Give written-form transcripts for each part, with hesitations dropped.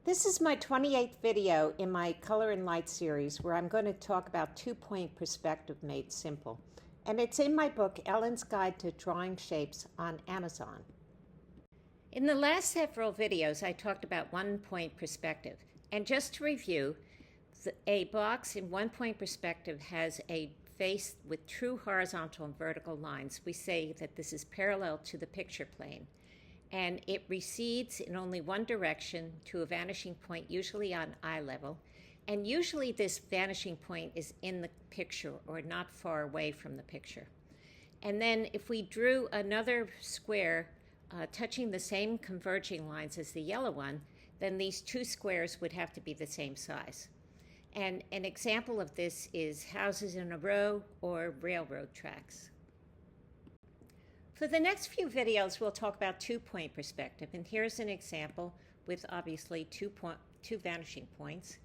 This is my 28th video in my Color and Light series where I'm going to talk about two-point perspective made simple. And it's in my book, Ellen's Guide to Drawing Shapes on Amazon. In the last several videos, I talked about one-point perspective. And just to review, a box in one-point perspective has a face with true horizontal and vertical lines. We say that this is parallel to the picture plane. And it recedes in only one direction to a vanishing point, usually on eye level. And usually this vanishing point is in the picture or not far away from the picture. And then if we drew another square touching the same converging lines as the yellow one, then these two squares would have to be the same size. And an example of this is houses in a row or railroad tracks. For the next few videos, we'll talk about two-point perspective, and here's an example with obviously two vanishing points,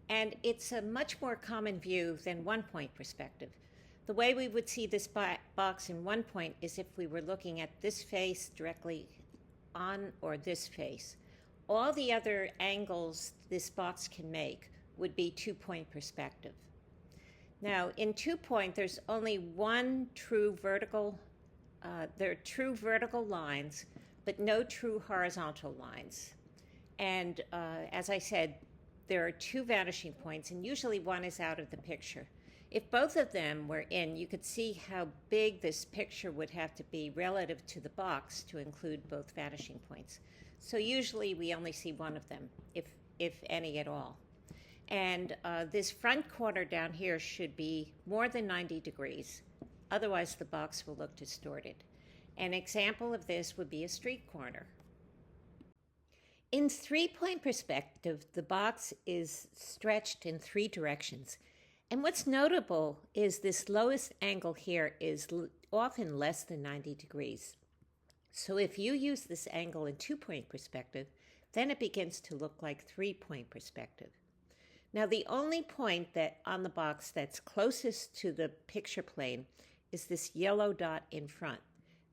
and it's a much more common view than one-point perspective. The way we would see this box in one point is if we were looking at this face directly on or this face. All the other angles this box can make would be two-point perspective. Now, in two-point, there's only one true vertical there are true vertical lines, but no true horizontal lines. And as I said, there are two vanishing points, and usually one is out of the picture. If both of them were in, you could see how big this picture would have to be relative to the box to include both vanishing points. So usually we only see one of them, if any at all. And this front corner down here should be more than 90 degrees. Otherwise, the box will look distorted. An example of this would be a street corner. In three-point perspective, the box is stretched in three directions. And what's notable is this lowest angle here is often less than 90 degrees. So if you use this angle in two-point perspective, then it begins to look like three-point perspective. Now, the only point that on the box that's closest to the picture plane is this yellow dot in front.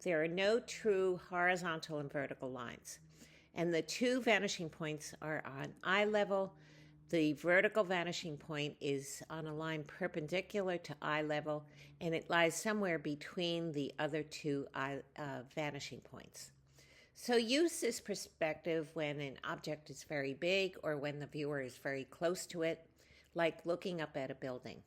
There are no true horizontal and vertical lines. And the two vanishing points are on eye level. The vertical vanishing point is on a line perpendicular to eye level, and it lies somewhere between the other two vanishing points. So use this perspective when an object is very big or when the viewer is very close to it, like looking up at a building.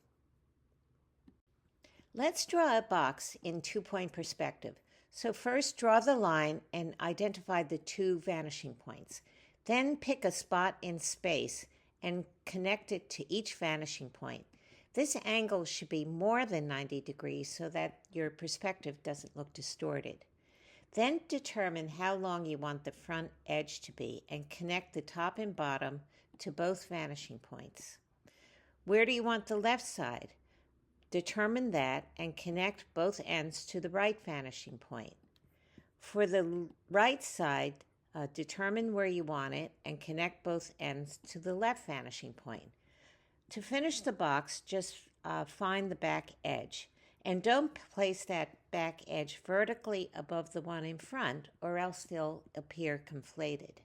Let's draw a box in two-point perspective. So first draw the line and identify the two vanishing points. Then pick a spot in space and connect it to each vanishing point. This angle should be more than 90 degrees so that your perspective doesn't look distorted. Then determine how long you want the front edge to be and connect the top and bottom to both vanishing points. Where do you want the left side? Determine that and connect both ends to the right vanishing point. For the right side, determine where you want it and connect both ends to the left vanishing point. To finish the box, just find the back edge. And don't place that back edge vertically above the one in front, or else they'll appear conflated.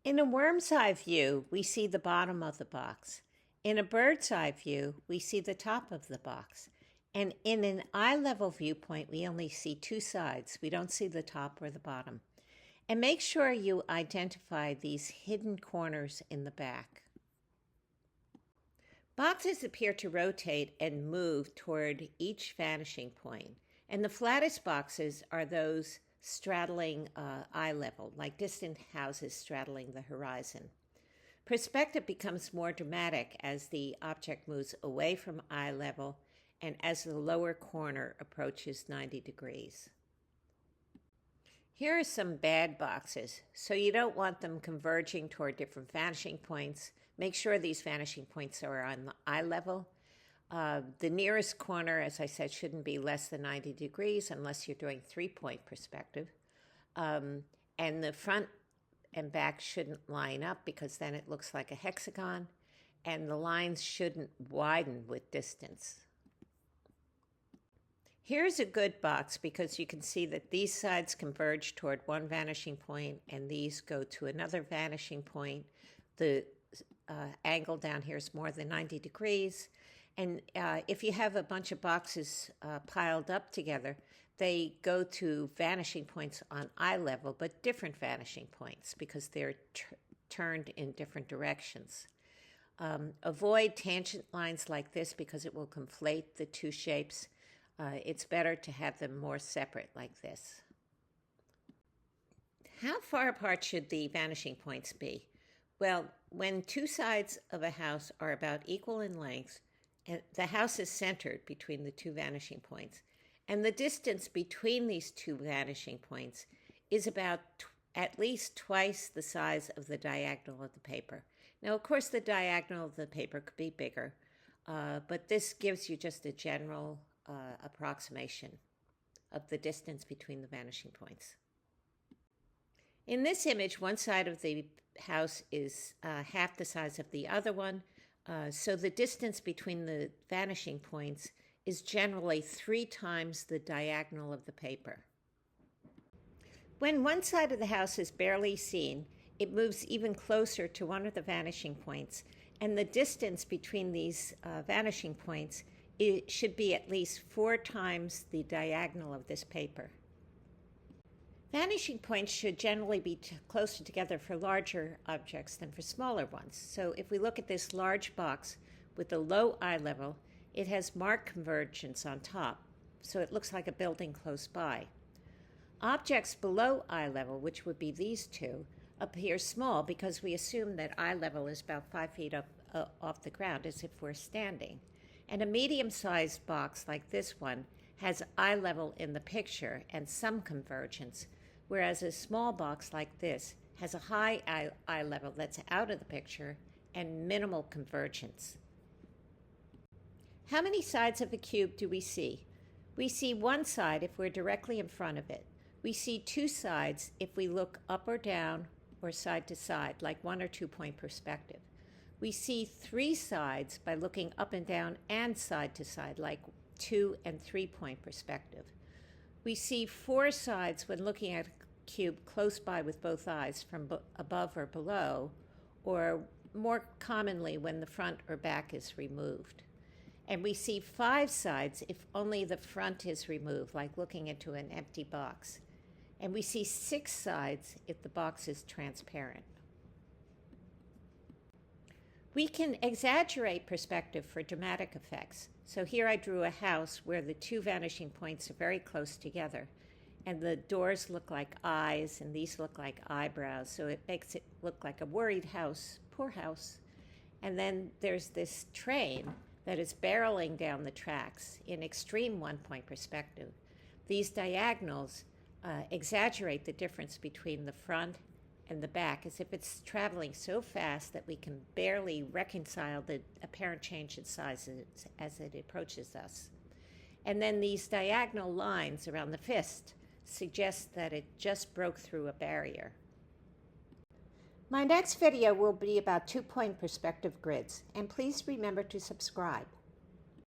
In a worm's eye view, we see the bottom of the box. In a bird's eye view, we see the top of the box. And in an eye-level viewpoint, we only see two sides. We don't see the top or the bottom. And make sure you identify these hidden corners in the back. Boxes appear to rotate and move toward each vanishing point. And the flattest boxes are those straddling eye level, like distant houses straddling the horizon. Perspective becomes more dramatic as the object moves away from eye level and as the lower corner approaches 90 degrees. Here are some bad boxes. So you don't want them converging toward different vanishing points. Make sure these vanishing points are on the eye level. The nearest corner, as I said, shouldn't be less than 90 degrees unless you're doing three-point perspective. And the front and back shouldn't line up because then it looks like a hexagon, and the lines shouldn't widen with distance. Here's a good box because you can see that these sides converge toward one vanishing point and these go to another vanishing point. The angle down here is more than 90 degrees. And if you have a bunch of boxes piled up together, they go to vanishing points on eye level, but different vanishing points because they're turned in different directions. Avoid tangent lines like this because it will conflate the two shapes. It's better to have them more separate like this. How far apart should the vanishing points be? Well, when two sides of a house are about equal in length, and the house is centered between the two vanishing points, and the distance between these two vanishing points is about at least twice the size of the diagonal of the paper. Now, of course, the diagonal of the paper could be bigger, but this gives you just a general approximation of the distance between the vanishing points. In this image, one side of the house is half the size of the other one, so the distance between the vanishing points is generally 3 times the diagonal of the paper. When one side of the house is barely seen, it moves even closer to one of the vanishing points, and the distance between these vanishing points should be at least 4 times the diagonal of this paper. Vanishing points should generally be closer together for larger objects than for smaller ones. So if we look at this large box with a low eye level, it has marked convergence on top, so it looks like a building close by. Objects below eye level, which would be these two, appear small because we assume that eye level is about 5 feet up off the ground as if we're standing. And a medium-sized box like this one has eye level in the picture and some convergence, whereas a small box like this has a high eye level that's out of the picture and minimal convergence. How many sides of a cube do we see? We see one side if we're directly in front of it. We see 2 sides if we look up or down or side to side, like 1 or 2 point perspective. We see 3 sides by looking up and down and side to side, like 2 and 3 point perspective. We see 4 sides when looking at a cube close by with both eyes from above or below, or more commonly when the front or back is removed. And we see 5 sides if only the front is removed, like looking into an empty box. And we see 6 sides if the box is transparent. We can exaggerate perspective for dramatic effects. So here I drew a house where the 2 vanishing points are very close together, and the doors look like eyes and these look like eyebrows, so it makes it look like a worried house, poor house. And then there's this train that is barreling down the tracks in extreme 1-point perspective. These diagonals exaggerate the difference between the front and the back as if it's traveling so fast that we can barely reconcile the apparent change in size as it approaches us. And then these diagonal lines around the fist suggest that it just broke through a barrier. My next video will be about 2-point perspective grids, and please remember to subscribe.